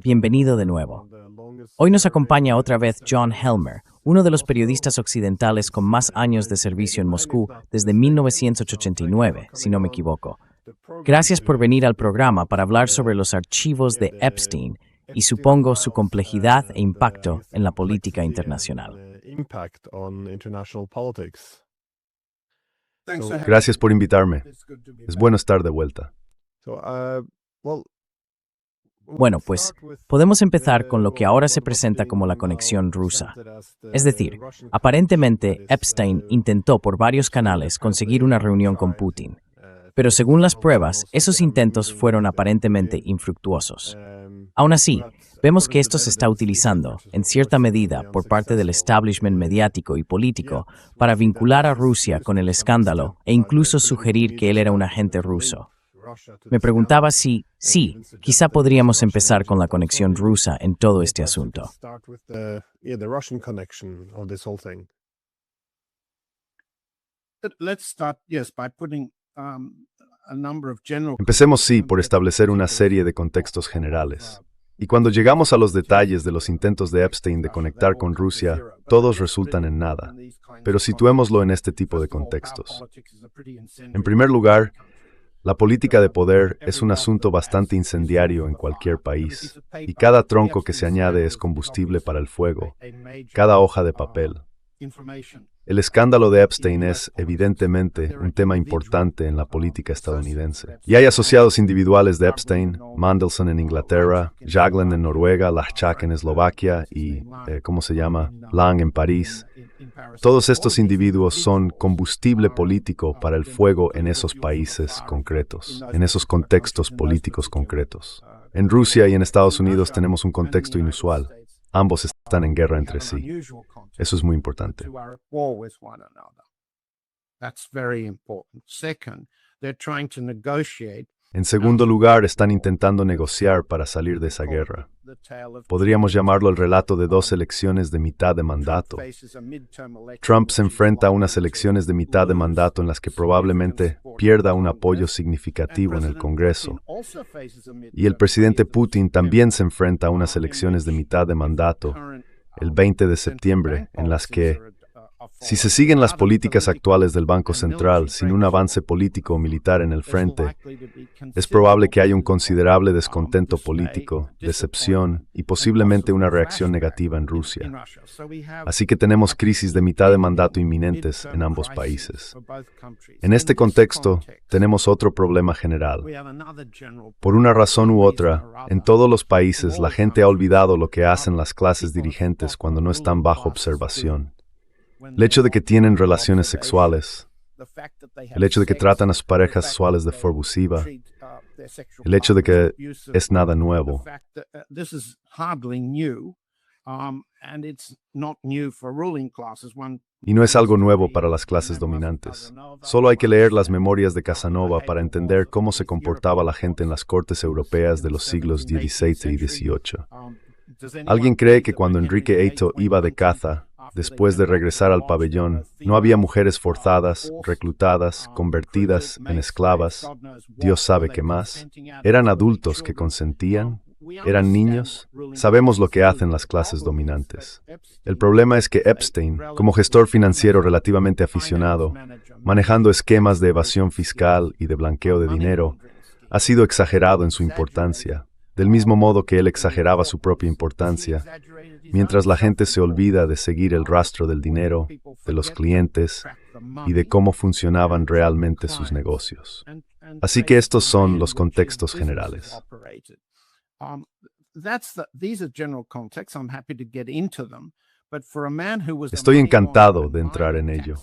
Bienvenido de nuevo. Hoy nos acompaña otra vez John Helmer, uno de los periodistas occidentales con más años de servicio en Moscú desde 1989, si no me equivoco. Gracias por venir al programa para hablar sobre los archivos de Epstein y supongo su complejidad e impacto en la política internacional. Gracias por invitarme. Es bueno estar de vuelta. Bueno, pues podemos empezar con lo que ahora se presenta como la conexión rusa. Es decir, aparentemente Epstein intentó por varios canales conseguir una reunión con Putin. Pero según las pruebas, esos intentos fueron aparentemente infructuosos. Aún así, vemos que esto se está utilizando, en cierta medida, por parte del establishment mediático y político para vincular a Rusia con el escándalo e incluso sugerir que él era un agente ruso. Me preguntaba si, sí, quizá podríamos empezar con la conexión rusa en todo este asunto. Empecemos, sí, por establecer una serie de contextos generales. Y cuando llegamos a los detalles de los intentos de Epstein de conectar con Rusia, todos resultan en nada. Pero situémoslo en este tipo de contextos. En primer lugar, la política de poder es un asunto bastante incendiario en cualquier país, y cada tronco que se añade es combustible para el fuego, cada hoja de papel. El escándalo de Epstein es, evidentemente, un tema importante en la política estadounidense. Y hay asociados individuales de Epstein, Mandelson en Inglaterra, Jagland en Noruega, Lajčák en Eslovaquia y, Lang en París. Todos estos individuos son combustible político para el fuego en esos países concretos, en esos contextos políticos concretos. En Rusia y en Estados Unidos tenemos un contexto inusual. Ambos están en guerra entre sí. Eso es muy importante. En segundo lugar, están intentando negociar para salir de esa guerra. Podríamos llamarlo el relato de dos elecciones de mitad de mandato. Trump se enfrenta a unas elecciones de mitad de mandato en las que probablemente pierda un apoyo significativo en el Congreso. Y el presidente Putin también se enfrenta a unas elecciones de mitad de mandato, el 20 de septiembre, en las que, si se siguen las políticas actuales del Banco Central sin un avance político o militar en el frente, es probable que haya un considerable descontento político, decepción y posiblemente una reacción negativa en Rusia. Así que tenemos crisis de mitad de mandato inminentes en ambos países. En este contexto, tenemos otro problema general. Por una razón u otra, en todos los países la gente ha olvidado lo que hacen las clases dirigentes cuando no están bajo observación. El hecho de que tienen relaciones sexuales, el hecho de que tratan a sus parejas sexuales de forma abusiva, el hecho de que es nada nuevo. Y no es algo nuevo para las clases dominantes. Solo hay que leer las memorias de Casanova para entender cómo se comportaba la gente en las cortes europeas de los siglos XVI y XVIII. ¿Alguien cree que cuando Enrique VIII iba de caza, después de regresar al pabellón, no había mujeres forzadas, reclutadas, convertidas en esclavas? Dios sabe qué más. ¿Eran adultos que consentían? ¿Eran niños? Sabemos lo que hacen las clases dominantes. El problema es que Epstein, como gestor financiero relativamente aficionado, manejando esquemas de evasión fiscal y de blanqueo de dinero, ha sido exagerado en su importancia, del mismo modo que él exageraba su propia importancia, mientras la gente se olvida de seguir el rastro del dinero, de los clientes y de cómo funcionaban realmente sus negocios. Así que estos son los contextos generales. Estoy encantado de entrar en ello.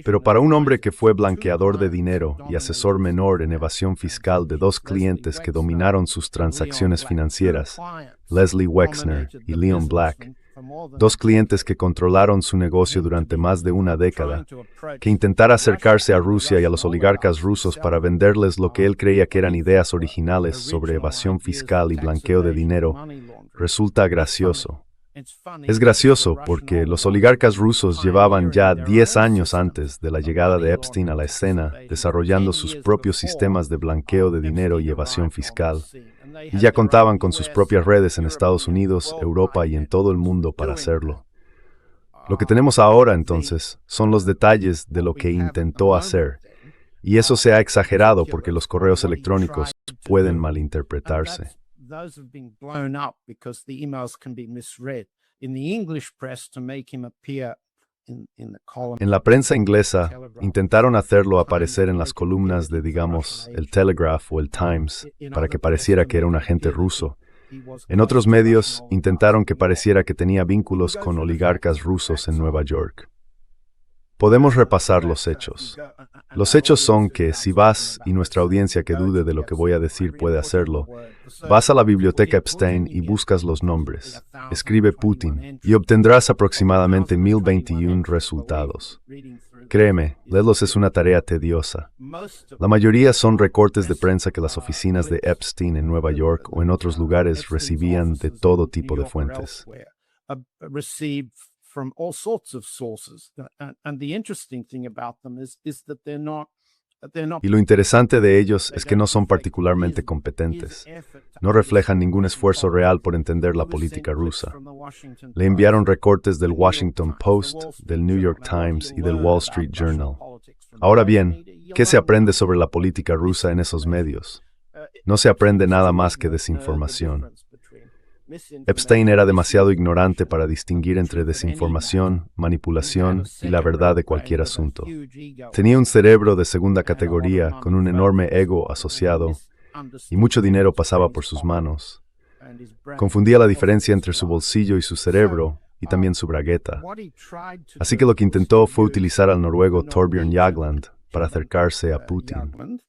Pero para un hombre que fue blanqueador de dinero y asesor menor en evasión fiscal de dos clientes que dominaron sus transacciones financieras, Leslie Wexner y Leon Black, dos clientes que controlaron su negocio durante más de una década, que intentara acercarse a Rusia y a los oligarcas rusos para venderles lo que él creía que eran ideas originales sobre evasión fiscal y blanqueo de dinero, resulta gracioso. Es gracioso porque los oligarcas rusos llevaban ya 10 años antes de la llegada de Epstein a la escena desarrollando sus propios sistemas de blanqueo de dinero y evasión fiscal, y ya contaban con sus propias redes en Estados Unidos, Europa y en todo el mundo para hacerlo. Lo que tenemos ahora, entonces, son los detalles de lo que intentó hacer, y eso se ha exagerado porque los correos electrónicos pueden malinterpretarse. En la prensa inglesa, intentaron hacerlo aparecer en las columnas de, digamos, el Telegraph o el Times, para que pareciera que era un agente ruso. En otros medios, intentaron que pareciera que tenía vínculos con oligarcas rusos en Nueva York. Podemos repasar los hechos. Los hechos son que si vas, y nuestra audiencia que dude de lo que voy a decir puede hacerlo, vas a la biblioteca Epstein y buscas los nombres. Escribe Putin y obtendrás aproximadamente 1021 resultados. Créeme, leerlos es una tarea tediosa. La mayoría son recortes de prensa que las oficinas de Epstein en Nueva York o en otros lugares recibían de todo tipo de fuentes. From all sorts of sources. And the interesting thing about them is that they're not. Y lo interesante de ellos es que no son particularmente competentes. No reflejan ningún esfuerzo real por entender la política rusa. Le enviaron recortes del Washington Post, del New York Times y del Wall Street Journal. Ahora bien, ¿qué se aprende sobre la política rusa en esos medios? No se aprende nada más que desinformación. Epstein era demasiado ignorante para distinguir entre desinformación, manipulación y la verdad de cualquier asunto. Tenía un cerebro de segunda categoría con un enorme ego asociado y mucho dinero pasaba por sus manos. Confundía la diferencia entre su bolsillo y su cerebro y también su bragueta. Así que lo que intentó fue utilizar al noruego Thorbjørn Jagland para acercarse a Putin.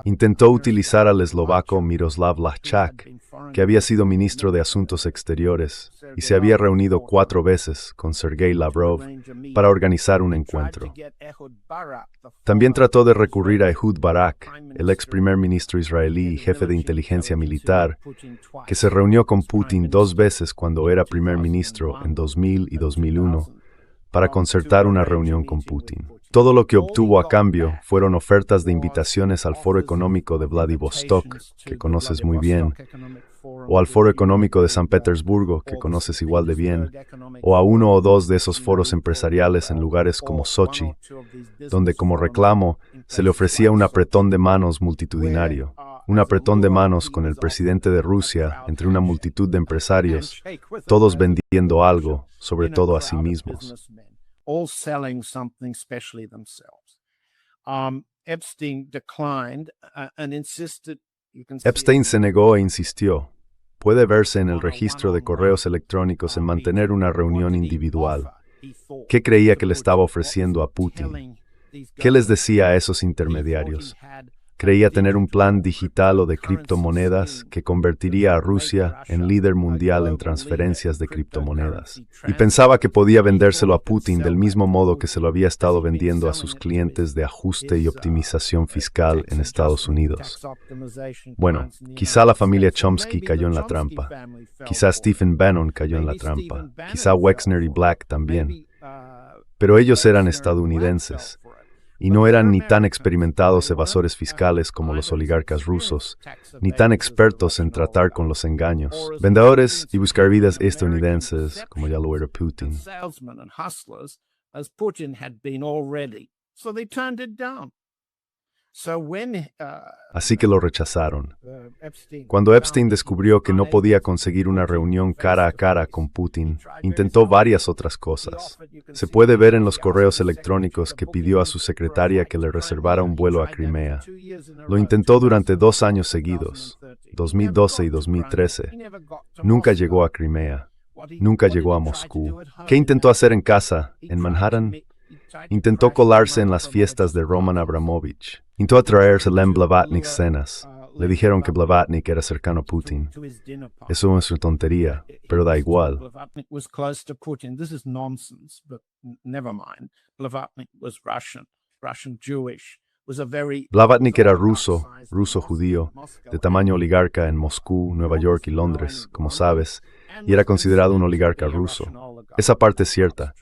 Intentó utilizar al eslovaco Miroslav Lajčák, que había sido ministro de Asuntos Exteriores y se había reunido 4 veces con Sergei Lavrov para organizar un encuentro. También trató de recurrir a Ehud Barak, el ex primer ministro israelí y jefe de inteligencia militar, que se reunió con Putin 2 veces cuando era primer ministro en 2000 y 2001, para concertar una reunión con Putin. Todo lo que obtuvo a cambio fueron ofertas de invitaciones al Foro Económico de Vladivostok, que conoces muy bien, o al Foro Económico de San Petersburgo, que conoces igual de bien, o a 1 o 2 de esos foros empresariales en lugares como Sochi, donde como reclamo se le ofrecía un apretón de manos multitudinario, un apretón de manos con el presidente de Rusia entre una multitud de empresarios, todos vendiendo algo, sobre todo a sí mismos. All selling something specially themselves. Epstein declined and insisted. Epstein se negó e insistió. Puede verse en el registro de correos electrónicos en mantener una reunión individual. ¿Qué creía que le estaba ofreciendo a Putin? ¿Qué les decía a esos intermediarios? Creía tener un plan digital o de criptomonedas que convertiría a Rusia en líder mundial en transferencias de criptomonedas. Y pensaba que podía vendérselo a Putin del mismo modo que se lo había estado vendiendo a sus clientes de ajuste y optimización fiscal en Estados Unidos. Bueno, quizá la familia Chomsky cayó en la trampa. Quizá Stephen Bannon cayó en la trampa. Quizá Wexner y Black también. Pero ellos eran estadounidenses. Y no eran ni tan experimentados evasores fiscales como los oligarcas rusos, ni tan expertos en tratar con los engaños, vendedores y buscavidas estadounidenses como ya lo era Putin. Así que lo rechazaron. Cuando Epstein descubrió que no podía conseguir una reunión cara a cara con Putin, intentó varias otras cosas. Se puede ver en los correos electrónicos que pidió a su secretaria que le reservara un vuelo a Crimea. Lo intentó durante 2 años seguidos, 2012 y 2013. Nunca llegó a Crimea. Nunca llegó a Moscú. ¿Qué intentó hacer en casa, en Manhattan? Intentó colarse en las fiestas de Roman Abramovich. Intentó atraerse a Blavatnik's cenas. Le dijeron que Blavatnik era cercano a Putin. Eso es una tontería, pero da igual. Blavatnik was close to Putin. This is nonsense, but never mind. Blavatnik was Russian Jewish. Blavatnik era ruso-judío, de tamaño oligarca en Moscú, Nueva York y Londres, como sabes, y era considerado un oligarca ruso. Esa parte es cierta.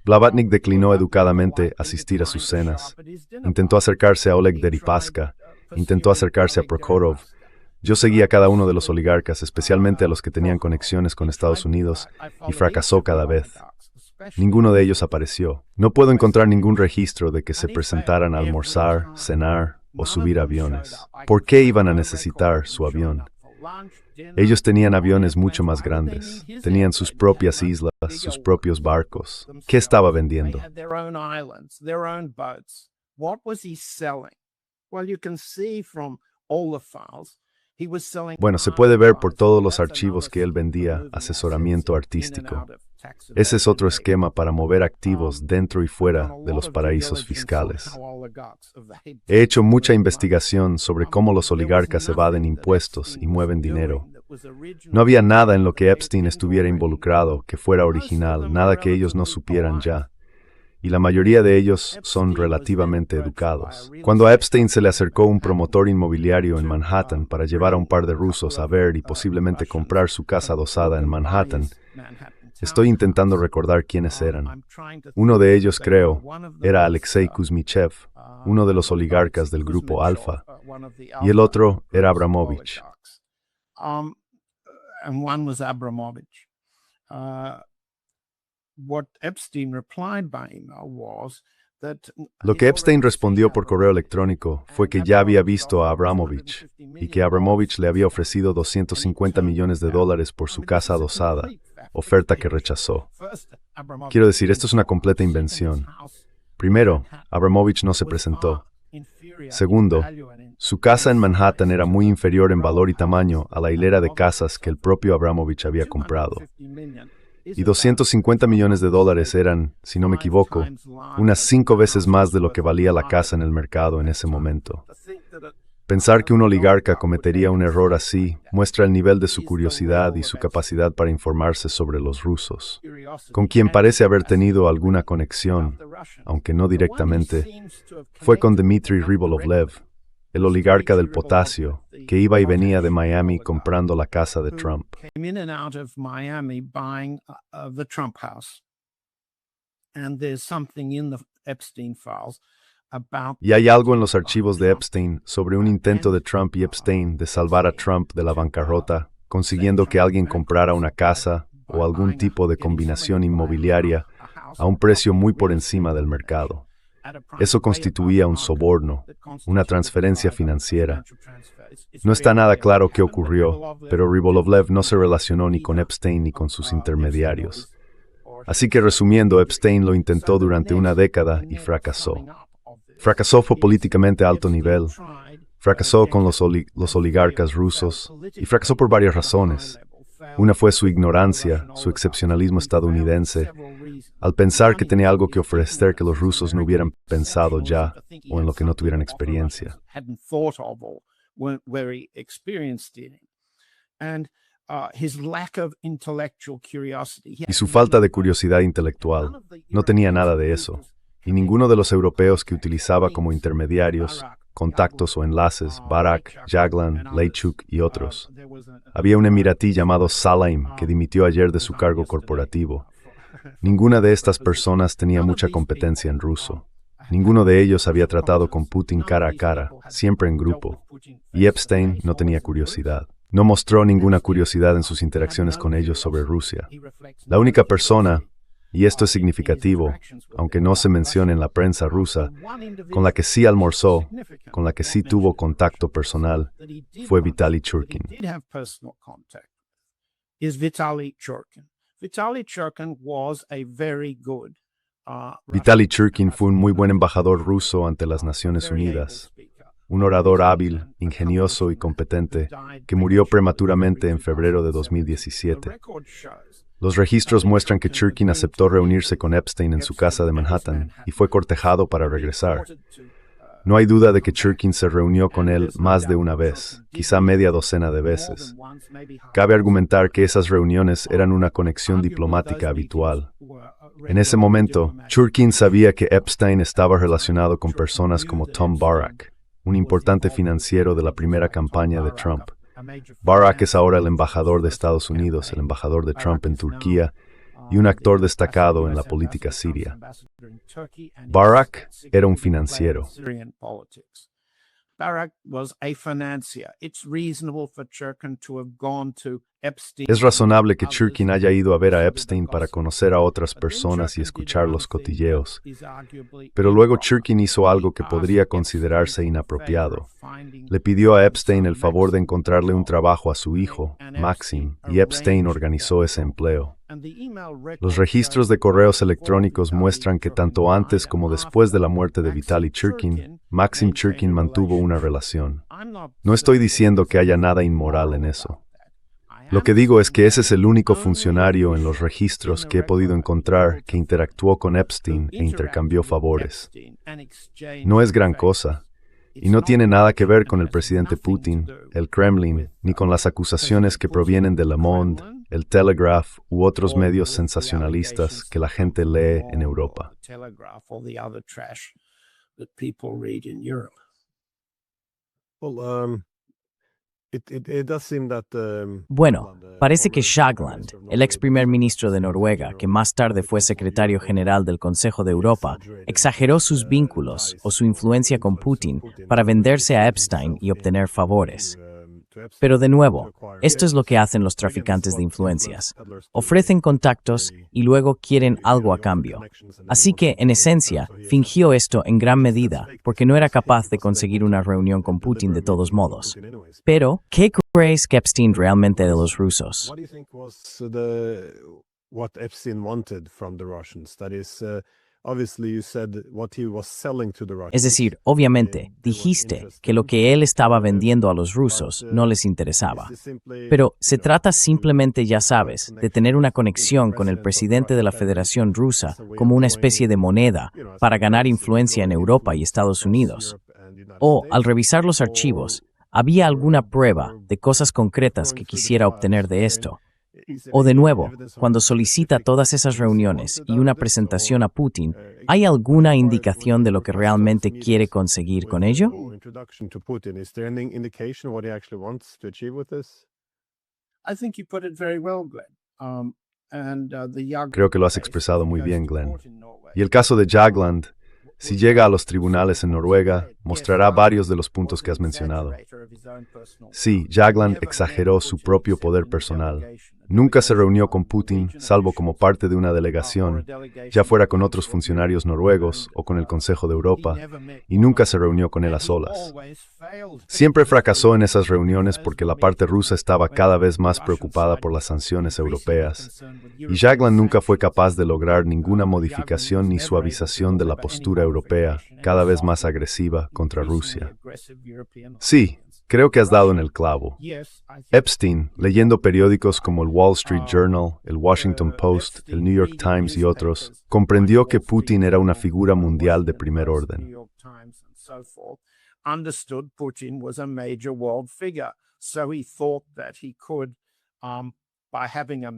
Blavatnik declinó educadamente asistir a sus cenas. Intentó acercarse a Oleg Deripaska, intentó acercarse a Prokhorov. Yo seguí a cada uno de los oligarcas, especialmente a los que tenían conexiones con Estados Unidos, y fracasó cada vez. Ninguno de ellos apareció. No puedo encontrar ningún registro de que se presentaran a almorzar, cenar o subir aviones. ¿Por qué iban a necesitar su avión? Ellos tenían aviones mucho más grandes. Tenían sus propias islas, sus propios barcos. ¿Qué estaba vendiendo? Bueno, se puede ver por todos los archivos que él vendía asesoramiento artístico. Ese es otro esquema para mover activos dentro y fuera de los paraísos fiscales. He hecho mucha investigación sobre cómo los oligarcas evaden impuestos y mueven dinero. No había nada en lo que Epstein estuviera involucrado que fuera original, nada que ellos no supieran ya. Y la mayoría de ellos son relativamente educados. Cuando a Epstein se le acercó un promotor inmobiliario en Manhattan para llevar a un par de rusos a ver y posiblemente comprar su casa adosada en Manhattan, estoy intentando recordar quiénes eran. Uno de ellos, creo, era Alexei Kuzmichev, uno de los oligarcas del grupo Alfa, y el otro era Abramovich. Lo que Epstein respondió por correo electrónico fue que ya había visto a Abramovich y que Abramovich le había ofrecido $250 millones por su casa adosada, oferta que rechazó. Quiero decir, esto es una completa invención. Primero, Abramovich no se presentó. Segundo, su casa en Manhattan era muy inferior en valor y tamaño a la hilera de casas que el propio Abramovich había comprado. Y $250 millones eran, si no me equivoco, unas 5 veces más de lo que valía la casa en el mercado en ese momento. Pensar que un oligarca cometería un error así muestra el nivel de su curiosidad y su capacidad para informarse sobre los rusos, con quien parece haber tenido alguna conexión, aunque no directamente, fue con Dmitry Rybolovlev, el oligarca del potasio, que iba y venía de Miami comprando la casa de Trump. Y hay algo en los archivos de Epstein sobre un intento de Trump y Epstein de salvar a Trump de la bancarrota, consiguiendo que alguien comprara una casa o algún tipo de combinación inmobiliaria a un precio muy por encima del mercado. Eso constituía un soborno, una transferencia financiera. No está nada claro qué ocurrió, pero Rybolovlev no se relacionó ni con Epstein ni con sus intermediarios. Así que resumiendo, Epstein lo intentó durante una década y fracasó. Fracasó por políticamente alto nivel, fracasó con los oligarcas rusos y fracasó por varias razones. Una fue su ignorancia, su excepcionalismo estadounidense, al pensar que tenía algo que ofrecer que los rusos no hubieran pensado ya o en lo que no tuvieran experiencia. Y su falta de curiosidad intelectual. No tenía nada de eso. Y ninguno de los europeos que utilizaba como intermediarios, contactos o enlaces, Barak, Jaglan, Leichuk y otros. Había un emiratí llamado Salaim que dimitió ayer de su cargo corporativo. Ninguna de estas personas tenía mucha competencia en ruso. Ninguno de ellos había tratado con Putin cara a cara, siempre en grupo. Y Epstein no tenía curiosidad. No mostró ninguna curiosidad en sus interacciones con ellos sobre Rusia. La única persona, y esto es significativo, aunque no se mencione en la prensa rusa, con la que sí almorzó, con la que sí tuvo contacto personal, fue Vitaly Churkin. Vitaly Churkin fue un muy buen embajador ruso ante las Naciones Unidas, un orador hábil, ingenioso y competente, que murió prematuramente en febrero de 2017. Los registros muestran que Churkin aceptó reunirse con Epstein en su casa de Manhattan y fue cortejado para regresar. No hay duda de que Churkin se reunió con él más de una vez, quizá media docena de veces. Cabe argumentar que esas reuniones eran una conexión diplomática habitual. En ese momento, Churkin sabía que Epstein estaba relacionado con personas como Tom Barrack, un importante financiero de la primera campaña de Trump. Barrack es ahora el embajador de Estados Unidos, el embajador de Trump en Turquía, y un actor destacado en la política siria. Barrack era un financiero. Es razonable que Churkin haya ido a ver a Epstein para conocer a otras personas y escuchar los cotilleos. Pero luego Churkin hizo algo que podría considerarse inapropiado. Le pidió a Epstein el favor de encontrarle un trabajo a su hijo, Maxim, y Epstein organizó ese empleo. Los registros de correos electrónicos muestran que tanto antes como después de la muerte de Vitaly Churkin, Maxim Churkin mantuvo una relación. No estoy diciendo que haya nada inmoral en eso. Lo que digo es que ese es el único funcionario en los registros que he podido encontrar que interactuó con Epstein e intercambió favores. No es gran cosa, y no tiene nada que ver con el presidente Putin, el Kremlin, ni con las acusaciones que provienen de Le Monde, el Telegraph u otros medios sensacionalistas que la gente lee en Europa. Bueno, parece que Jagland, el ex primer ministro de Noruega, que más tarde fue secretario general del Consejo de Europa, exageró sus vínculos o su influencia con Putin para venderse a Epstein y obtener favores. Pero de nuevo, esto es lo que hacen los traficantes de influencias. Ofrecen contactos y luego quieren algo a cambio. Así que, en esencia, fingió esto en gran medida porque no era capaz de conseguir una reunión con Putin de todos modos. Pero, ¿qué crees que Epstein realmente de los rusos? Es decir, obviamente, dijiste que lo que él estaba vendiendo a los rusos no les interesaba. Pero se trata simplemente, ya sabes, de tener una conexión con el presidente de la Federación Rusa como una especie de moneda para ganar influencia en Europa y Estados Unidos. O, al revisar los archivos, ¿había alguna prueba de cosas concretas que quisiera obtener de esto? O de nuevo, cuando solicita todas esas reuniones y una presentación a Putin, ¿hay alguna indicación de lo que realmente quiere conseguir con ello? Creo que lo has expresado muy bien, Glenn. Y el caso de Jagland, si llega a los tribunales en Noruega, mostrará varios de los puntos que has mencionado. Sí, Jagland exageró su propio poder personal. Nunca se reunió con Putin, salvo como parte de una delegación, ya fuera con otros funcionarios noruegos o con el Consejo de Europa, y nunca se reunió con él a solas. Siempre fracasó en esas reuniones porque la parte rusa estaba cada vez más preocupada por las sanciones europeas, y Jagland nunca fue capaz de lograr ninguna modificación ni suavización de la postura europea, cada vez más agresiva contra Rusia. Sí, creo que has dado en el clavo. Epstein, leyendo periódicos como el Wall Street Journal, el Washington Post, el New York Times y otros, comprendió que Putin era una figura mundial de primer orden.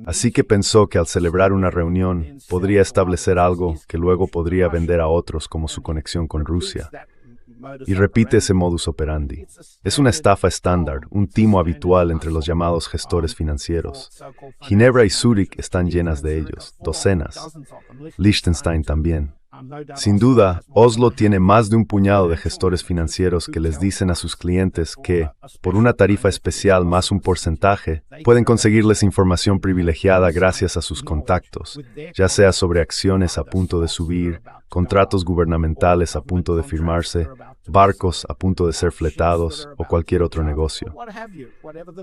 Así que pensó que al celebrar una reunión podría establecer algo que luego podría vender a otros como su conexión con Rusia. Y repite ese modus operandi. Es una estafa estándar, un timo habitual entre los llamados gestores financieros. Ginebra y Zúrich están llenas de ellos, docenas. Liechtenstein también. Sin duda, Oslo tiene más de un puñado de gestores financieros que les dicen a sus clientes que, por una tarifa especial más un porcentaje, pueden conseguirles información privilegiada gracias a sus contactos, ya sea sobre acciones a punto de subir, contratos gubernamentales a punto de firmarse, barcos a punto de ser fletados o cualquier otro negocio.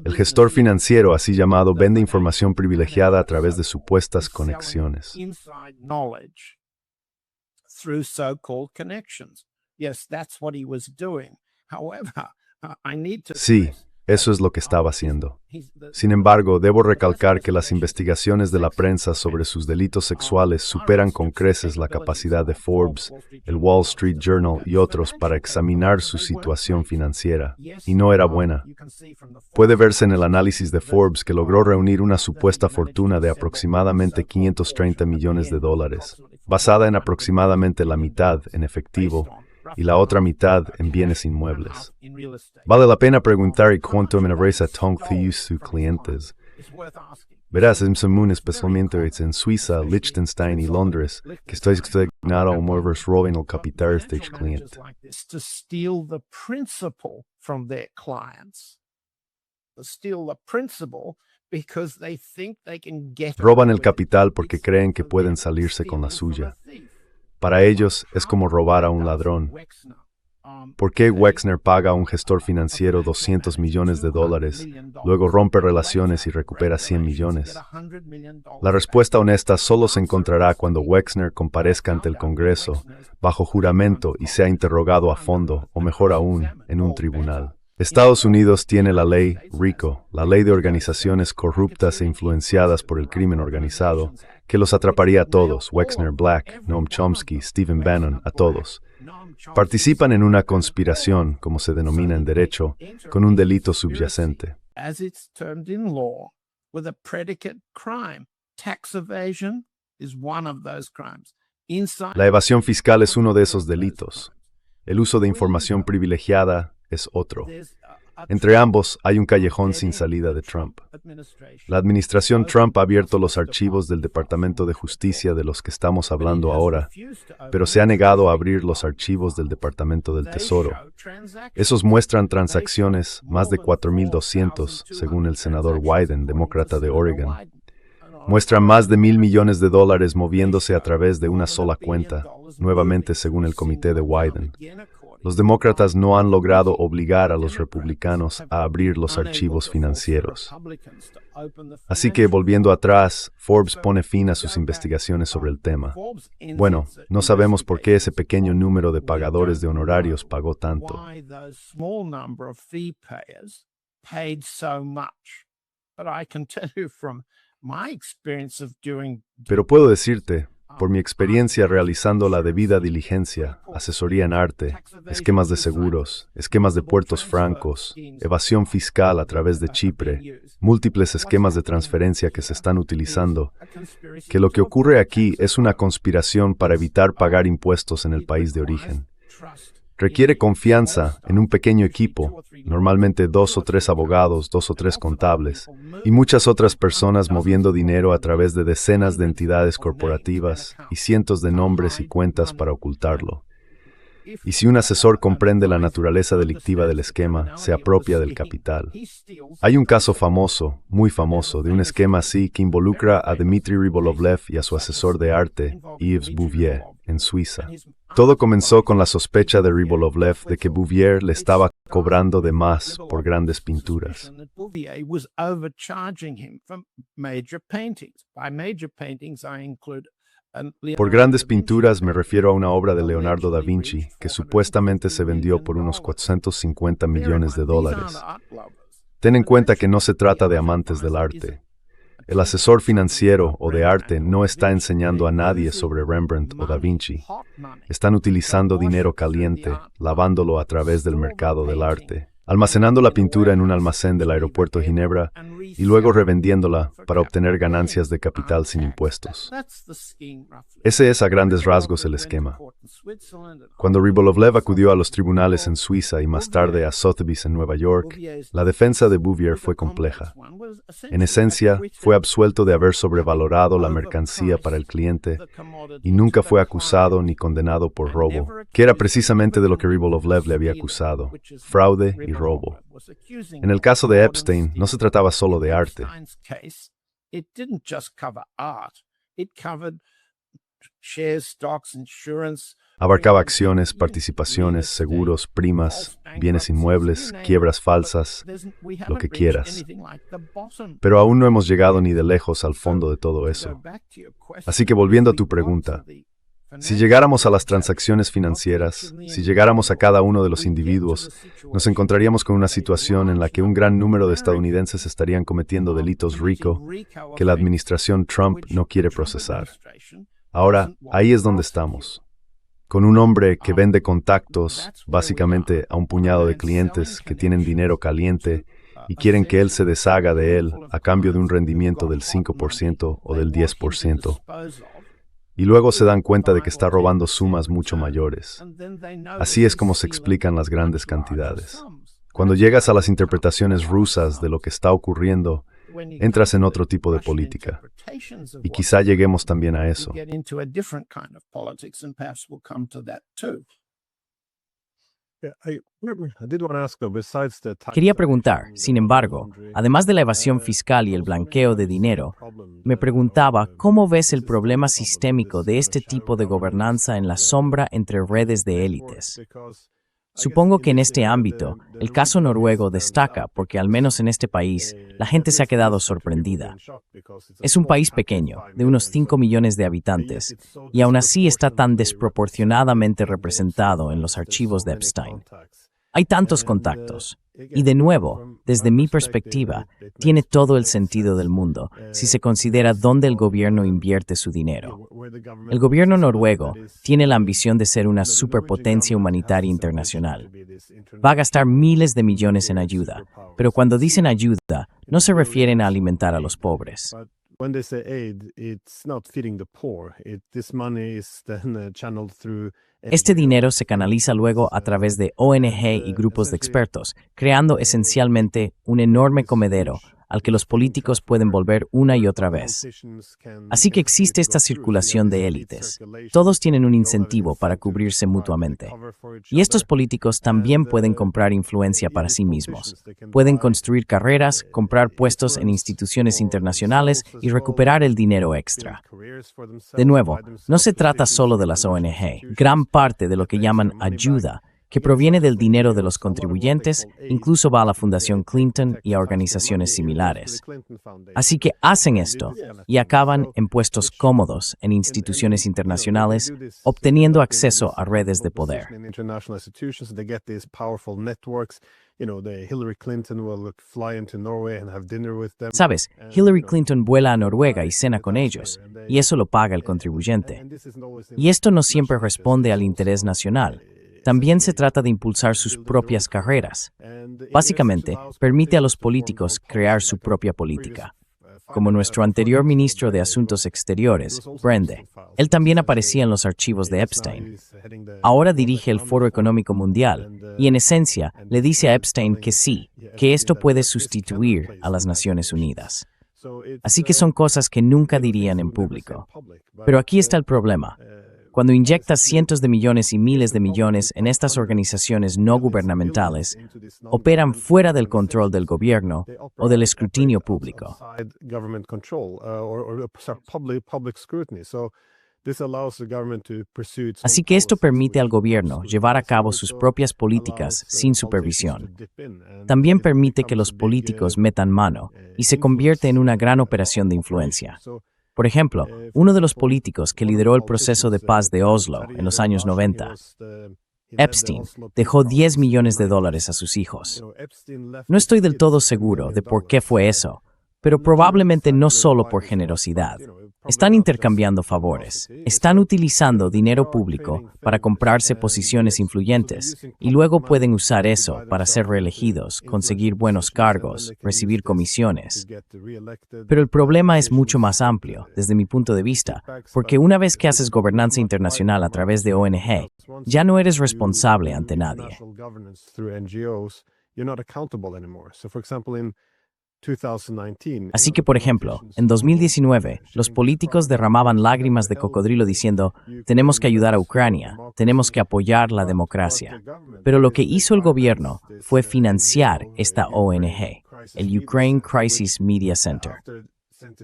El gestor financiero, así llamado, vende información privilegiada a través de supuestas conexiones. Through so-called connections. Yes, that's what he was doing. However, I need to Sí, Eso es lo que estaba haciendo. Sin embargo, debo recalcar que las investigaciones de la prensa sobre sus delitos sexuales superan con creces la capacidad de Forbes, el Wall Street Journal y otros para examinar su situación financiera, y no era buena. Puede verse en el análisis de Forbes que logró reunir una supuesta fortuna de aproximadamente $530 millones, basada en aproximadamente la mitad en efectivo y la otra mitad en bienes inmuebles. Vale la pena preguntar cuánto empresa Tong sus clientes. Verás, es común especialmente en Suiza, Liechtenstein y Londres, que estoy designado a moverse roben el capital de cliente. To steal the principal from their clients. To steal the principal because they think they can get Roban el capital porque creen que pueden salirse con la suya. Para ellos es como robar a un ladrón. ¿Por qué Wexner paga a un gestor financiero $200 millones, luego rompe relaciones y recupera 100 millones? La respuesta honesta solo se encontrará cuando Wexner comparezca ante el Congreso, bajo juramento y sea interrogado a fondo, o mejor aún, en un tribunal. Estados Unidos tiene la ley RICO, la ley de organizaciones corruptas e influenciadas por el crimen organizado, que los atraparía a todos, Wexner, Black, Noam Chomsky, Stephen Bannon, a todos. Participan en una conspiración, como se denomina en derecho, con un delito subyacente. As it's termed in law, with a predicate crime. Tax evasion is one of those crimes. La evasión fiscal es uno de esos delitos. El uso de información privilegiada es otro. Entre ambos hay un callejón sin salida de Trump. La administración Trump ha abierto los archivos del Departamento de Justicia de los que estamos hablando ahora, pero se ha negado a abrir los archivos del Departamento del Tesoro. Esos muestran transacciones, más de 4.200, según el senador Wyden, demócrata de Oregon. Muestran más de $1.000 millones moviéndose a través de una sola cuenta, nuevamente según el comité de Wyden. Los demócratas no han logrado obligar a los republicanos a abrir los archivos financieros. Así que, volviendo atrás, Forbes pone fin a sus investigaciones sobre el tema. Bueno, no sabemos por qué ese pequeño número de pagadores de honorarios pagó tanto. Pero puedo decirte, por mi experiencia realizando la debida diligencia, asesoría en arte, esquemas de seguros, esquemas de puertos francos, evasión fiscal a través de Chipre, múltiples esquemas de transferencia que se están utilizando, que lo que ocurre aquí es una conspiración para evitar pagar impuestos en el país de origen. Requiere confianza en un pequeño equipo, normalmente 2 o 3 abogados, 2 o 3 contables, y muchas otras personas moviendo dinero a través de decenas de entidades corporativas y cientos de nombres y cuentas para ocultarlo. Y si un asesor comprende la naturaleza delictiva del esquema, se apropia del capital. Hay un caso famoso, muy famoso, de un esquema así que involucra a Dmitry Rybolovlev y a su asesor de arte, Yves Bouvier, en Suiza. Todo comenzó con la sospecha de Rybolovlev de que Bouvier le estaba cobrando de más por grandes pinturas. Por grandes pinturas me refiero a una obra de Leonardo da Vinci que supuestamente se vendió por unos $450 millones. Ten en cuenta que no se trata de amantes del arte. El asesor financiero o de arte no está enseñando a nadie sobre Rembrandt o da Vinci. Están utilizando dinero caliente, lavándolo a través del mercado del arte, almacenando la pintura en un almacén del aeropuerto de Ginebra y luego revendiéndola para obtener ganancias de capital sin impuestos. Ese es a grandes rasgos el esquema. Cuando Rybolovlev acudió a los tribunales en Suiza y más tarde a Sotheby's en Nueva York, la defensa de Bouvier fue compleja. En esencia, fue absuelto de haber sobrevalorado la mercancía para el cliente y nunca fue acusado ni condenado por robo, que era precisamente de lo que Rybolovlev le había acusado, fraude y robo. En el caso de Epstein, no se trataba solo de arte. Abarcaba acciones, participaciones, seguros, primas, bienes inmuebles, quiebras falsas, lo que quieras. Pero aún no hemos llegado ni de lejos al fondo de todo eso. Así que volviendo a tu pregunta, Si llegáramos a las transacciones financieras, si llegáramos a cada uno de los individuos, nos encontraríamos con una situación en la que un gran número de estadounidenses estarían cometiendo delitos RICO que la administración Trump no quiere procesar. Ahora, ahí es donde estamos. Con un hombre que vende contactos, básicamente a un puñado de clientes que tienen dinero caliente y quieren que él se deshaga de él a cambio de un rendimiento del 5% o del 10%. Y luego se dan cuenta de que está robando sumas mucho mayores. Así es como se explican las grandes cantidades. Cuando llegas a las interpretaciones rusas de lo que está ocurriendo, entras en otro tipo de política. Y quizá lleguemos también a eso. Quería preguntar, sin embargo, además de la evasión fiscal y el blanqueo de dinero, me preguntaba cómo ves el problema sistémico de este tipo de gobernanza en la sombra entre redes de élites. Supongo que en este ámbito, el caso noruego destaca porque al menos en este país, la gente se ha quedado sorprendida. Es un país pequeño, de unos 5 millones de habitantes, y aún así está tan desproporcionadamente representado en los archivos de Epstein. Hay tantos contactos. Y de nuevo, desde mi perspectiva, tiene todo el sentido del mundo si se considera dónde el gobierno invierte su dinero. El gobierno noruego tiene la ambición de ser una superpotencia humanitaria internacional. Va a gastar miles de millones en ayuda, pero cuando dicen ayuda, no se refieren a alimentar a los pobres. When they say aid, it's not feeding the poor. This money is then channeled through. Este dinero se canaliza luego a través de ONG y grupos de expertos, creando esencialmente un enorme comedero al que los políticos pueden volver una y otra vez. Así que existe esta circulación de élites. Todos tienen un incentivo para cubrirse mutuamente. Y estos políticos también pueden comprar influencia para sí mismos. Pueden construir carreras, comprar puestos en instituciones internacionales y recuperar el dinero extra. De nuevo, no se trata solo de las ONG. Gran parte de lo que llaman ayuda, que proviene del dinero de los contribuyentes, incluso va a la Fundación Clinton y a organizaciones similares. Así que hacen esto y acaban en puestos cómodos en instituciones internacionales, obteniendo acceso a redes de poder. Sabes, Hillary Clinton vuela a Noruega y cena con ellos, y eso lo paga el contribuyente. Y esto no siempre responde al interés nacional. También se trata de impulsar sus propias carreras. Básicamente, permite a los políticos crear su propia política. Como nuestro anterior ministro de Asuntos Exteriores, Brende. Él también aparecía en los archivos de Epstein. Ahora dirige el Foro Económico Mundial y, en esencia, le dice a Epstein que sí, que esto puede sustituir a las Naciones Unidas. Así que son cosas que nunca dirían en público. Pero aquí está el problema. Cuando inyectas cientos de millones y miles de millones en estas organizaciones no gubernamentales, operan fuera del control del gobierno o del escrutinio público. Así que esto permite al gobierno llevar a cabo sus propias políticas sin supervisión. También permite que los políticos metan mano y se convierte en una gran operación de influencia. Por ejemplo, uno de los políticos que lideró el proceso de paz de Oslo en los años 90, Epstein, dejó $10 millones a sus hijos. No estoy del todo seguro de por qué fue eso, pero probablemente no solo por generosidad. Están intercambiando favores, están utilizando dinero público para comprarse posiciones influyentes y luego pueden usar eso para ser reelegidos, conseguir buenos cargos, recibir comisiones. Pero el problema es mucho más amplio, desde mi punto de vista, porque una vez que haces gobernanza internacional a través de ONG, ya no eres responsable ante nadie. Así que, por ejemplo, en 2019, los políticos derramaban lágrimas de cocodrilo diciendo, tenemos que ayudar a Ucrania, tenemos que apoyar la democracia. Pero lo que hizo el gobierno fue financiar esta ONG, el Ukraine Crisis Media Center.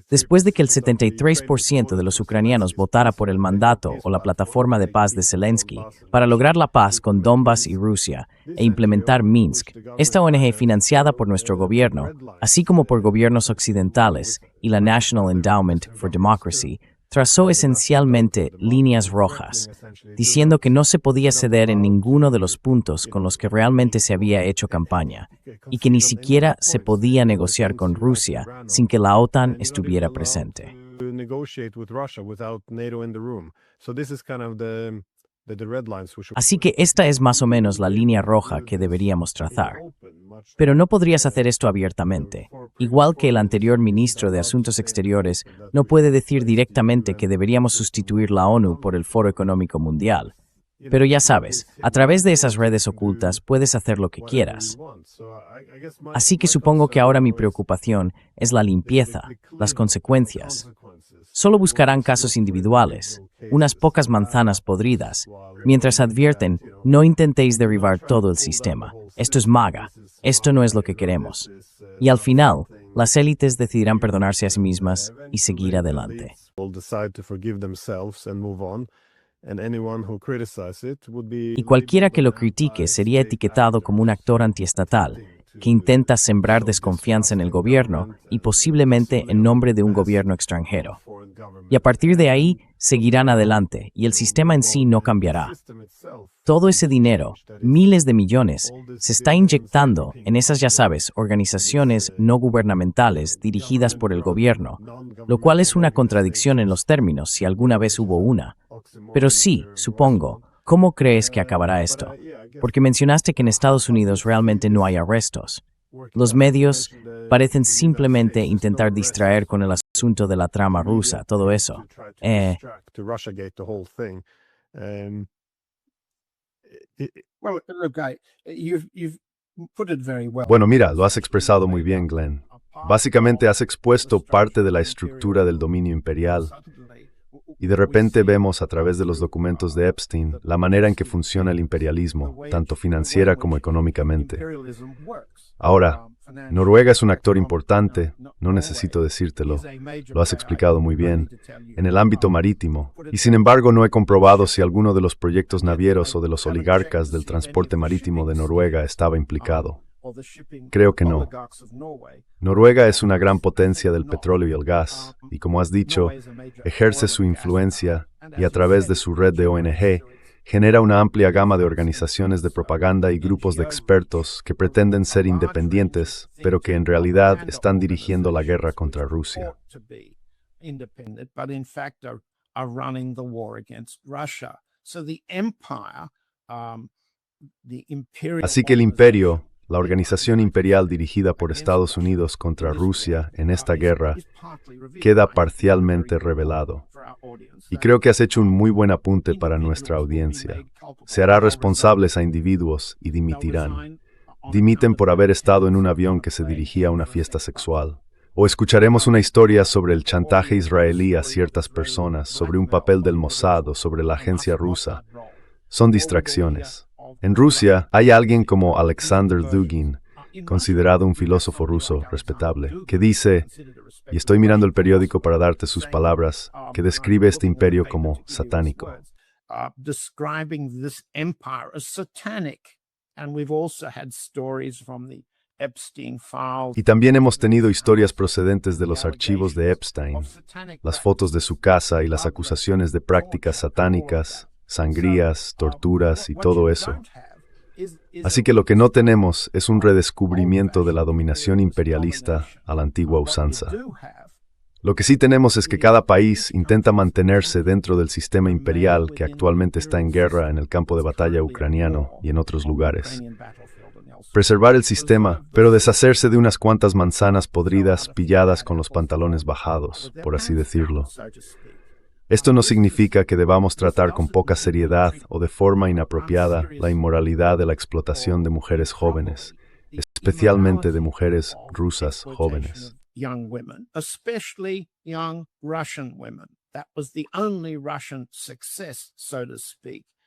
Después de que el 73% de los ucranianos votara por el mandato o la plataforma de paz de Zelensky para lograr la paz con Donbass y Rusia e implementar Minsk, esta ONG financiada por nuestro gobierno, así como por gobiernos occidentales y la National Endowment for Democracy, trazó esencialmente líneas rojas, diciendo que no se podía ceder en ninguno de los puntos con los que realmente se había hecho campaña, y que ni siquiera se podía negociar con Rusia sin que la OTAN estuviera presente. Así que esta es más o menos la línea roja que deberíamos trazar. Pero no podrías hacer esto abiertamente. Igual que el anterior ministro de Asuntos Exteriores no puede decir directamente que deberíamos sustituir la ONU por el Foro Económico Mundial. Pero ya sabes, a través de esas redes ocultas puedes hacer lo que quieras. Así que supongo que ahora mi preocupación es la limpieza, las consecuencias. Solo buscarán casos individuales, unas pocas manzanas podridas, mientras advierten, no intentéis derribar todo el sistema. Esto es MAGA. Esto no es lo que queremos. Y al final, las élites decidirán perdonarse a sí mismas y seguir adelante. Y cualquiera que lo critique sería etiquetado como un actor antiestatal, que intenta sembrar desconfianza en el gobierno y posiblemente en nombre de un gobierno extranjero. Y a partir de ahí, seguirán adelante y el sistema en sí no cambiará. Todo ese dinero, miles de millones, se está inyectando en esas, ya sabes, organizaciones no gubernamentales dirigidas por el gobierno, lo cual es una contradicción en los términos si alguna vez hubo una. Pero sí, supongo, ¿cómo crees que acabará esto? Porque mencionaste que en Estados Unidos realmente no hay arrestos. Los medios parecen simplemente intentar distraer con el asunto de la trama rusa, todo eso. Bueno, mira, lo has expresado muy bien, Glenn. Básicamente has expuesto parte de la estructura del dominio imperial. Y de repente vemos a través de los documentos de Epstein la manera en que funciona el imperialismo, tanto financiera como económicamente. Ahora, Noruega es un actor importante, no necesito decírtelo, lo has explicado muy bien, en el ámbito marítimo, y sin embargo no he comprobado si alguno de los proyectos navieros o de los oligarcas del transporte marítimo de Noruega estaba implicado. Creo que no. Noruega es una gran potencia del petróleo y el gas, y como has dicho, ejerce su influencia y a través de su red de ONG, genera una amplia gama de organizaciones de propaganda y grupos de expertos que pretenden ser independientes, pero que en realidad están dirigiendo la guerra contra Rusia. Así que el imperio, la organización imperial dirigida por Estados Unidos contra Rusia en esta guerra, queda parcialmente revelado. Y creo que has hecho un muy buen apunte para nuestra audiencia. Se hará responsables a individuos y dimitirán. Dimiten por haber estado en un avión que se dirigía a una fiesta sexual. O escucharemos una historia sobre el chantaje israelí a ciertas personas, sobre un papel del Mossad o sobre la agencia rusa. Son distracciones. En Rusia hay alguien como Alexander Dugin, considerado un filósofo ruso respetable, que dice, y estoy mirando el periódico para darte sus palabras, que describe este imperio como satánico. Y también hemos tenido historias procedentes de los archivos de Epstein, las fotos de su casa y las acusaciones de prácticas satánicas, sangrías, torturas y todo eso. Así que lo que no tenemos es un redescubrimiento de la dominación imperialista a la antigua usanza. Lo que sí tenemos es que cada país intenta mantenerse dentro del sistema imperial que actualmente está en guerra en el campo de batalla ucraniano y en otros lugares. Preservar el sistema, pero deshacerse de unas cuantas manzanas podridas pilladas con los pantalones bajados, por así decirlo. Esto no significa que debamos tratar con poca seriedad o de forma inapropiada la inmoralidad de la explotación de mujeres jóvenes, especialmente de mujeres rusas jóvenes.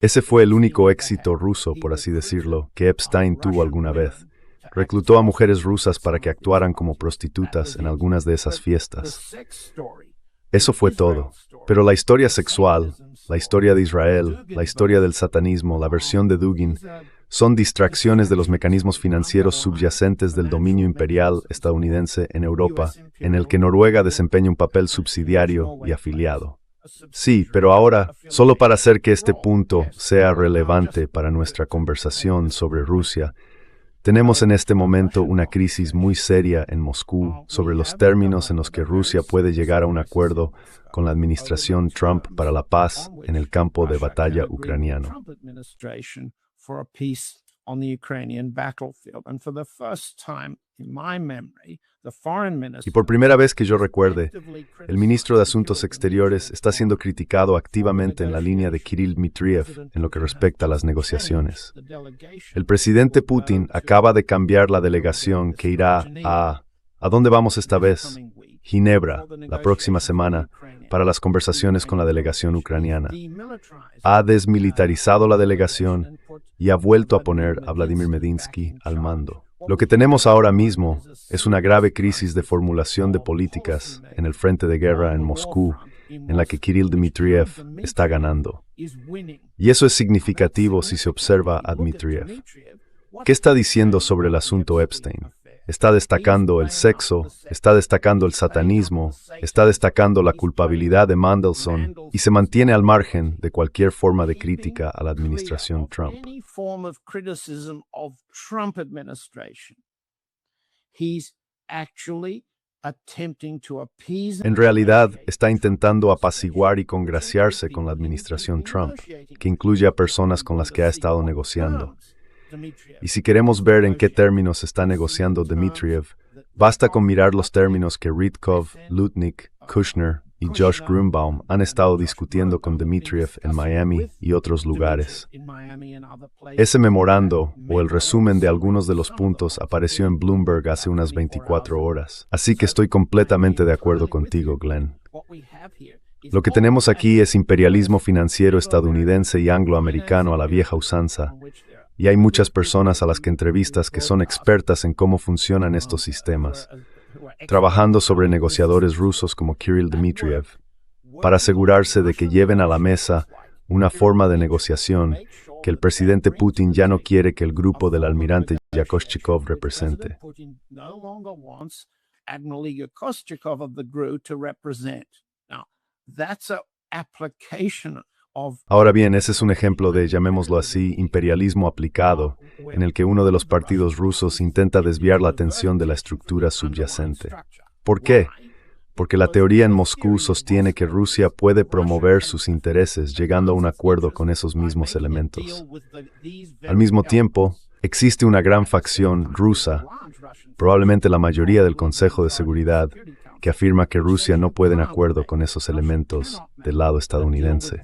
Ese fue el único éxito ruso, por así decirlo, que Epstein tuvo alguna vez. Reclutó a mujeres rusas para que actuaran como prostitutas en algunas de esas fiestas. Eso fue todo. Pero la historia sexual, la historia de Israel, la historia del satanismo, la versión de Dugin, son distracciones de los mecanismos financieros subyacentes del dominio imperial estadounidense en Europa, en el que Noruega desempeña un papel subsidiario y afiliado. Sí, pero ahora, solo para hacer que este punto sea relevante para nuestra conversación sobre Rusia, tenemos en este momento una crisis muy seria en Moscú sobre los términos en los que Rusia puede llegar a un acuerdo con la administración Trump para la paz en el campo de batalla ucraniano. Y por primera vez que yo recuerde, el ministro de Asuntos Exteriores está siendo criticado activamente en la línea de Kirill Dmitriev en lo que respecta a las negociaciones. El presidente Putin acaba de cambiar la delegación que irá a... ¿A dónde vamos esta vez? Ginebra, la próxima semana, para las conversaciones con la delegación ucraniana. Ha desmilitarizado la delegación y ha vuelto a poner a Vladimir Medinsky al mando. Lo que tenemos ahora mismo es una grave crisis de formulación de políticas en el frente de guerra en Moscú, en la que Kirill Dmitriev está ganando. Y eso es significativo si se observa a Dmitriev. ¿Qué está diciendo sobre el asunto Epstein? Está destacando el sexo, está destacando el satanismo, está destacando la culpabilidad de Mandelson y se mantiene al margen de cualquier forma de crítica a la administración Trump. En realidad, está intentando apaciguar y congraciarse con la administración Trump, que incluye a personas con las que ha estado negociando. Y si queremos ver en qué términos está negociando Dmitriev, basta con mirar los términos que Rytkov, Lutnick, Kushner y Josh Grunbaum han estado discutiendo con Dmitriev en Miami y otros lugares. Ese memorando, o el resumen de algunos de los puntos, apareció en Bloomberg hace unas 24 horas. Así que estoy completamente de acuerdo contigo, Glenn. Lo que tenemos aquí es imperialismo financiero estadounidense y angloamericano a la vieja usanza. Y hay muchas personas a las que entrevistas que son expertas en cómo funcionan estos sistemas, trabajando sobre negociadores rusos como Kirill Dmitriev, para asegurarse de que lleven a la mesa una forma de negociación que el presidente Putin ya no quiere que el grupo del almirante Yakoshchikov represente. Ahora bien, ese es un ejemplo de, llamémoslo así, imperialismo aplicado, en el que uno de los partidos rusos intenta desviar la atención de la estructura subyacente. ¿Por qué? Porque la teoría en Moscú sostiene que Rusia puede promover sus intereses llegando a un acuerdo con esos mismos elementos. Al mismo tiempo, existe una gran facción rusa, probablemente la mayoría del Consejo de Seguridad, que afirma que Rusia no puede en acuerdo con esos elementos del lado estadounidense.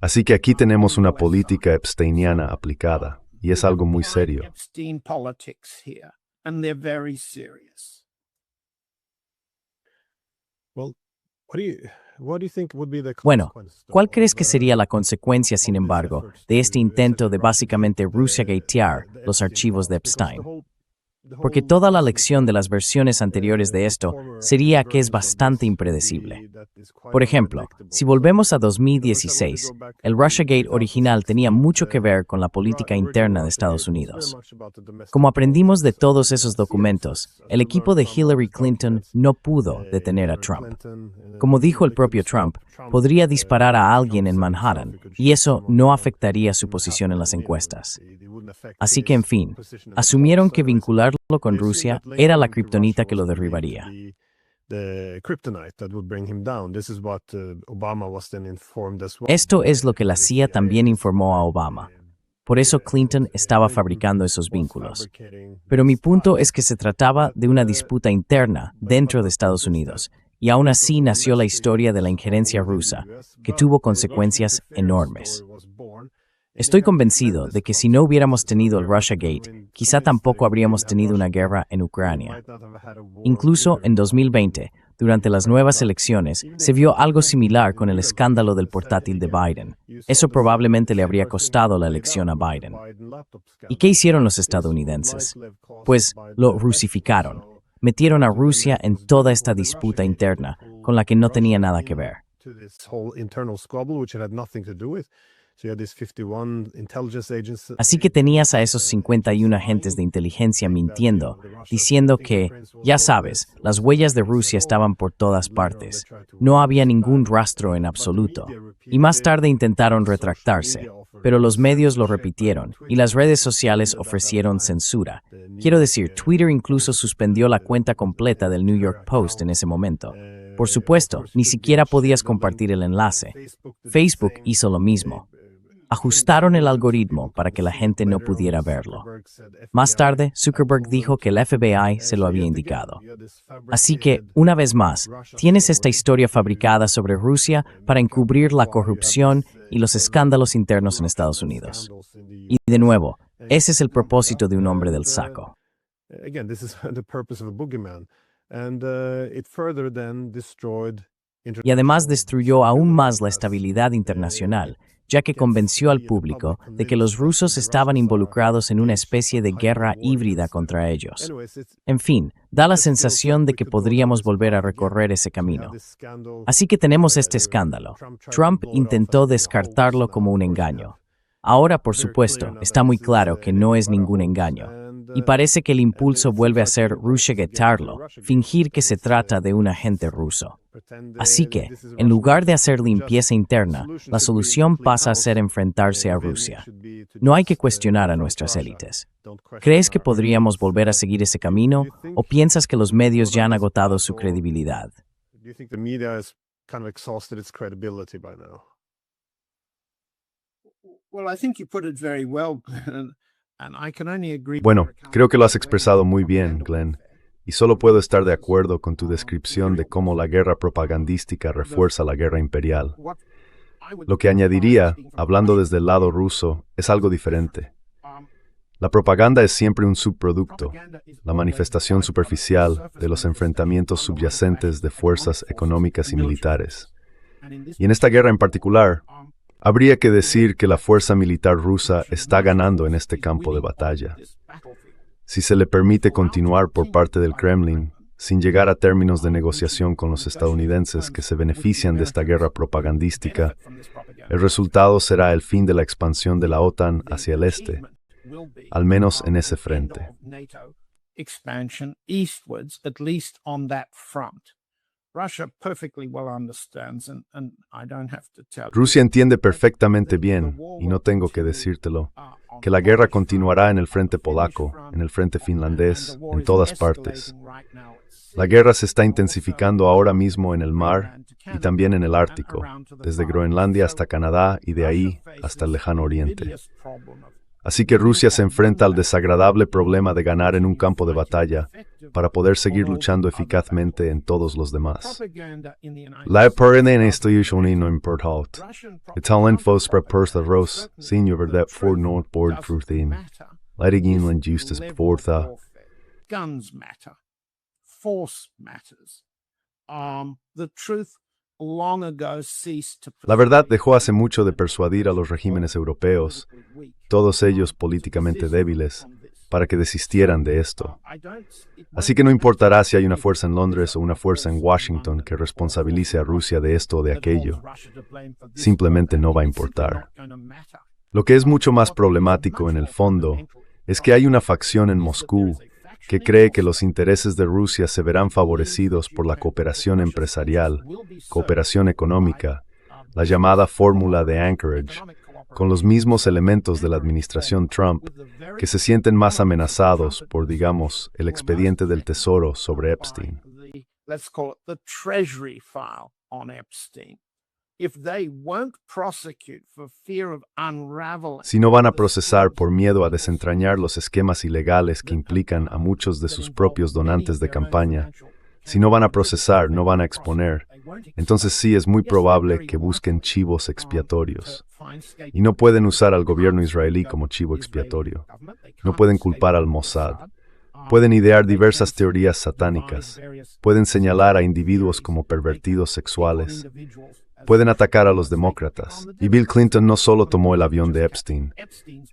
Así que aquí tenemos una política epsteiniana aplicada, y es algo muy serio. Bueno, ¿cuál crees que sería la consecuencia, sin embargo, de este intento de básicamente Rusia-gatear los archivos de Epstein? Porque toda la lección de las versiones anteriores de esto sería que es bastante impredecible. Por ejemplo, si volvemos a 2016, el Russiagate original tenía mucho que ver con la política interna de Estados Unidos. Como aprendimos de todos esos documentos, el equipo de Hillary Clinton no pudo detener a Trump. Como dijo el propio Trump, podría disparar a alguien en Manhattan, y eso no afectaría su posición en las encuestas. Así que, en fin, asumieron que vincularlo con Rusia era la kriptonita que lo derribaría. Esto es lo que la CIA también informó a Obama. Por eso Clinton estaba fabricando esos vínculos. Pero mi punto es que se trataba de una disputa interna dentro de Estados Unidos, y aún así nació la historia de la injerencia rusa, que tuvo consecuencias enormes. Estoy convencido de que si no hubiéramos tenido el Russiagate, quizá tampoco habríamos tenido una guerra en Ucrania. Incluso en 2020, durante las nuevas elecciones, se vio algo similar con el escándalo del portátil de Biden. Eso probablemente le habría costado la elección a Biden. ¿Y qué hicieron los estadounidenses? Pues lo rusificaron. Metieron a Rusia en toda esta disputa interna, con la que no tenía nada que ver. So you had these 51 intelligence agents. Así que tenías a esos 51 agentes de inteligencia mintiendo, diciendo que, ya sabes, las huellas de Rusia estaban por todas partes. No había ningún rastro en absoluto. Y más tarde intentaron retractarse, pero los medios lo repitieron y las redes sociales ofrecieron censura. Quiero decir, Twitter incluso suspendió la cuenta completa del New York Post en ese momento. Por supuesto, ni siquiera podías compartir el enlace. Facebook hizo lo mismo. Ajustaron el algoritmo para que la gente no pudiera verlo. Más tarde, Zuckerberg dijo que el FBI se lo había indicado. Así que, una vez más, tienes esta historia fabricada sobre Rusia para encubrir la corrupción y los escándalos internos en Estados Unidos. Y de nuevo, ese es el propósito de un hombre del saco. Again, this is the purpose of a boogeyman. And it further then destroyed Y además destruyó aún más la estabilidad internacional, ya que convenció al público de que los rusos estaban involucrados en una especie de guerra híbrida contra ellos. En fin, da la sensación de que podríamos volver a recorrer ese camino. Así que tenemos este escándalo. Trump intentó descartarlo como un engaño. Ahora, por supuesto, está muy claro que no es ningún engaño. Y parece que el impulso vuelve a ser rushegetarlo, fingir que se trata de un agente ruso. Así que, en lugar de hacer limpieza interna, la solución pasa a ser enfrentarse a Rusia. No hay que cuestionar a nuestras élites. ¿Crees que podríamos volver a seguir ese camino o piensas que los medios ya han agotado su credibilidad? Do you think the media has kind of exhausted its credibility by now? Well, I think you put it very well, Glenn, and I can only agree. Bueno, creo que lo has expresado muy bien, Glenn, y solo puedo estar de acuerdo con tu descripción de cómo la guerra propagandística refuerza la guerra imperial. Lo que añadiría, hablando desde el lado ruso, es algo diferente. La propaganda es siempre un subproducto, la manifestación superficial de los enfrentamientos subyacentes de fuerzas económicas y militares. Y en esta guerra en particular, habría que decir que la fuerza militar rusa está ganando en este campo de batalla. Si se le permite continuar por parte del Kremlin, sin llegar a términos de negociación con los estadounidenses que se benefician de esta guerra propagandística, el resultado será el fin de la expansión de la OTAN hacia el este, al menos en ese frente. Rusia entiende perfectamente bien, y no tengo que decírtelo, que la guerra continuará en el frente polaco, en el frente finlandés, en todas partes. La guerra se está intensificando ahora mismo en el mar y también en el Ártico, desde Groenlandia hasta Canadá y de ahí hasta el lejano oriente. Así que Rusia se enfrenta al desagradable problema de ganar en un campo de batalla para poder seguir luchando eficazmente en todos los demás. La pårende nästa no importat. Italian fos prepersta ros, senior that for Nordbord frutin. Litigin justus portha. Guns matter. Force matters. The truth long ago ceased to. La verdad dejó hace mucho de persuadir a los regímenes europeos, todos ellos políticamente débiles, para que desistieran de esto. Así que no importará si hay una fuerza en Londres o una fuerza en Washington que responsabilice a Rusia de esto o de aquello. Simplemente no va a importar. Lo que es mucho más problemático en el fondo es que hay una facción en Moscú que cree que los intereses de Rusia se verán favorecidos por la cooperación empresarial, cooperación económica, la llamada fórmula de Anchorage, con los mismos elementos de la administración Trump, que se sienten más amenazados por, digamos, el expediente del Tesoro sobre Epstein. Si no van a procesar por miedo a desentrañar los esquemas ilegales que implican a muchos de sus propios donantes de campaña, si no van a procesar, no van a exponer, entonces sí es muy probable que busquen chivos expiatorios. Y no pueden usar al gobierno israelí como chivo expiatorio. No pueden culpar al Mossad. Pueden idear diversas teorías satánicas. Pueden señalar a individuos como pervertidos sexuales. Pueden atacar a los demócratas. Y Bill Clinton no solo tomó el avión de Epstein.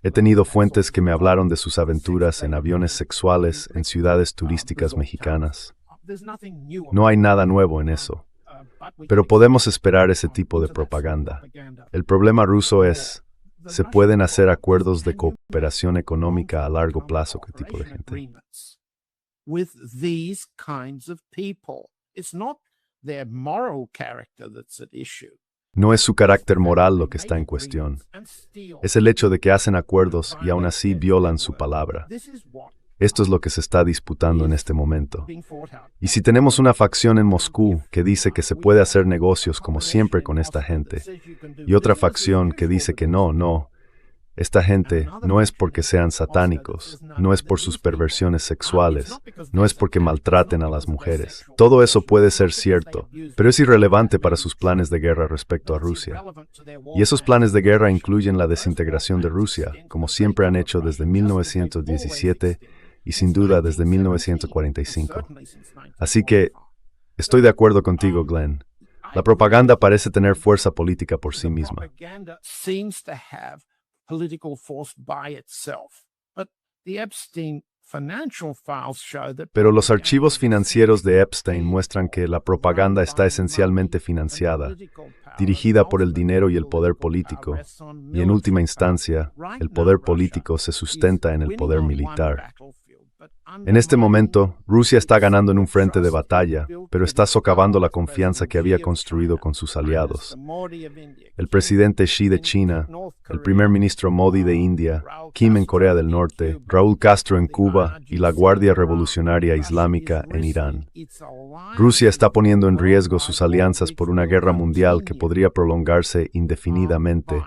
He tenido fuentes que me hablaron de sus aventuras en aviones sexuales en ciudades turísticas mexicanas. No hay nada nuevo en eso. Pero podemos esperar ese tipo de propaganda. El problema ruso es, ¿Se pueden hacer acuerdos de cooperación económica a largo plazo? ¿Qué tipo de gente? With these kinds of people. It's not their moral character that's at issue. No es su carácter moral lo que está en cuestión. Es el hecho de que hacen acuerdos y aún así violan su palabra. Esto es lo que se está disputando en este momento. Y si tenemos una facción en Moscú que dice que se puede hacer negocios como siempre con esta gente, y otra facción que dice que no, esta gente no es porque sean satánicos, no es por sus perversiones sexuales, no es porque maltraten a las mujeres. Todo eso puede ser cierto, pero es irrelevante para sus planes de guerra respecto a Rusia. Y esos planes de guerra incluyen la desintegración de Rusia, como siempre han hecho desde 1917 y sin duda desde 1945. Así que, estoy de acuerdo contigo, Glenn. La propaganda parece tener fuerza política por sí misma. Political force by itself. But the Epstein financial files show that Pero los archivos financieros de Epstein muestran que la propaganda está esencialmente financiada, dirigida por el dinero y el poder político, y en última instancia, el poder político se sustenta en el poder militar. En este momento, Rusia está ganando en un frente de batalla, pero está socavando la confianza que había construido con sus aliados. El presidente Xi de China, el primer ministro Modi de India, Kim en Corea del Norte, Raúl Castro en Cuba y la Guardia Revolucionaria Islámica en Irán. Rusia está poniendo en riesgo sus alianzas por una guerra mundial que podría prolongarse indefinidamente,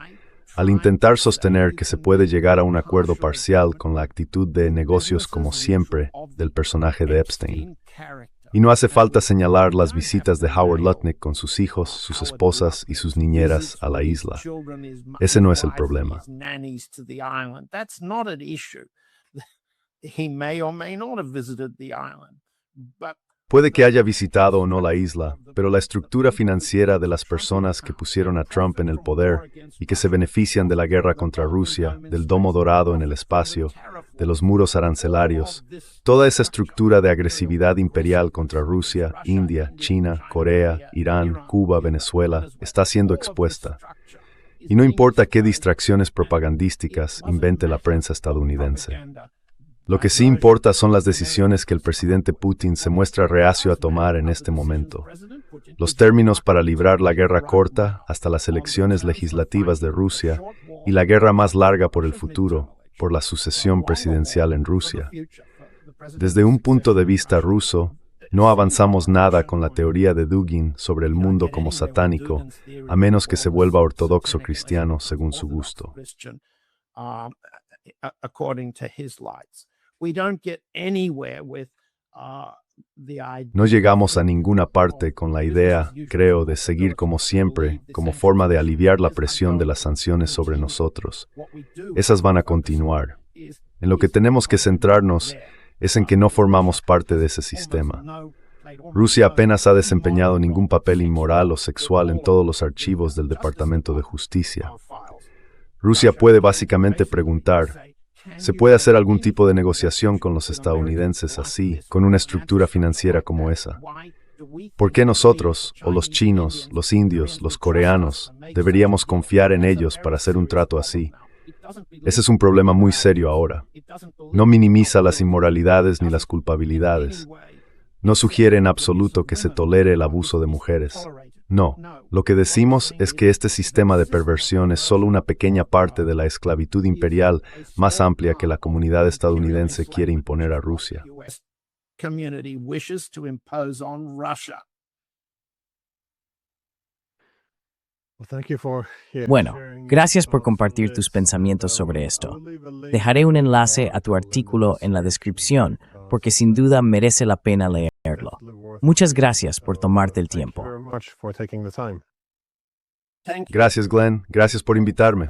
al intentar sostener que se puede llegar a un acuerdo parcial con la actitud de negocios como siempre del personaje de Epstein. Y no hace falta señalar las visitas de Howard Lutnick con sus hijos, sus esposas y sus niñeras a la isla. Ese no es el problema. Puede que haya visitado o no la isla, pero la estructura financiera de las personas que pusieron a Trump en el poder y que se benefician de la guerra contra Rusia, del domo dorado en el espacio, de los muros arancelarios, toda esa estructura de agresividad imperial contra Rusia, India, China, Corea, Irán, Cuba, Venezuela, está siendo expuesta. Y no importa qué distracciones propagandísticas invente la prensa estadounidense. Lo que sí importa son las decisiones que el presidente Putin se muestra reacio a tomar en este momento. Los términos para librar la guerra corta hasta las elecciones legislativas de Rusia y la guerra más larga por el futuro, por la sucesión presidencial en Rusia. Desde un punto de vista ruso, no avanzamos nada con la teoría de Dugin sobre el mundo como satánico, a menos que se vuelva ortodoxo cristiano según su gusto. No llegamos a ninguna parte con la idea, creo, de seguir como siempre, como forma de aliviar la presión de las sanciones sobre nosotros. Esas van a continuar. En lo que tenemos que centrarnos es en que no formamos parte de ese sistema. Rusia apenas ha desempeñado ningún papel inmoral o sexual en todos los archivos del Departamento de Justicia. Rusia puede básicamente preguntar, ¿se puede hacer algún tipo de negociación con los estadounidenses así, con una estructura financiera como esa? ¿Por qué nosotros, o los chinos, los indios, los coreanos, deberíamos confiar en ellos para hacer un trato así? Ese es un problema muy serio ahora. No minimiza las inmoralidades ni las culpabilidades. No sugiere en absoluto que se tolere el abuso de mujeres. No, lo que decimos es que este sistema de perversión es solo una pequeña parte de la esclavitud imperial más amplia que la comunidad estadounidense quiere imponer a Rusia. Bueno, gracias por compartir tus pensamientos sobre esto. Dejaré un enlace a tu artículo en la descripción, porque sin duda merece la pena leerlo. Muchas gracias por tomarte el tiempo. Gracias, Glenn. Gracias por invitarme.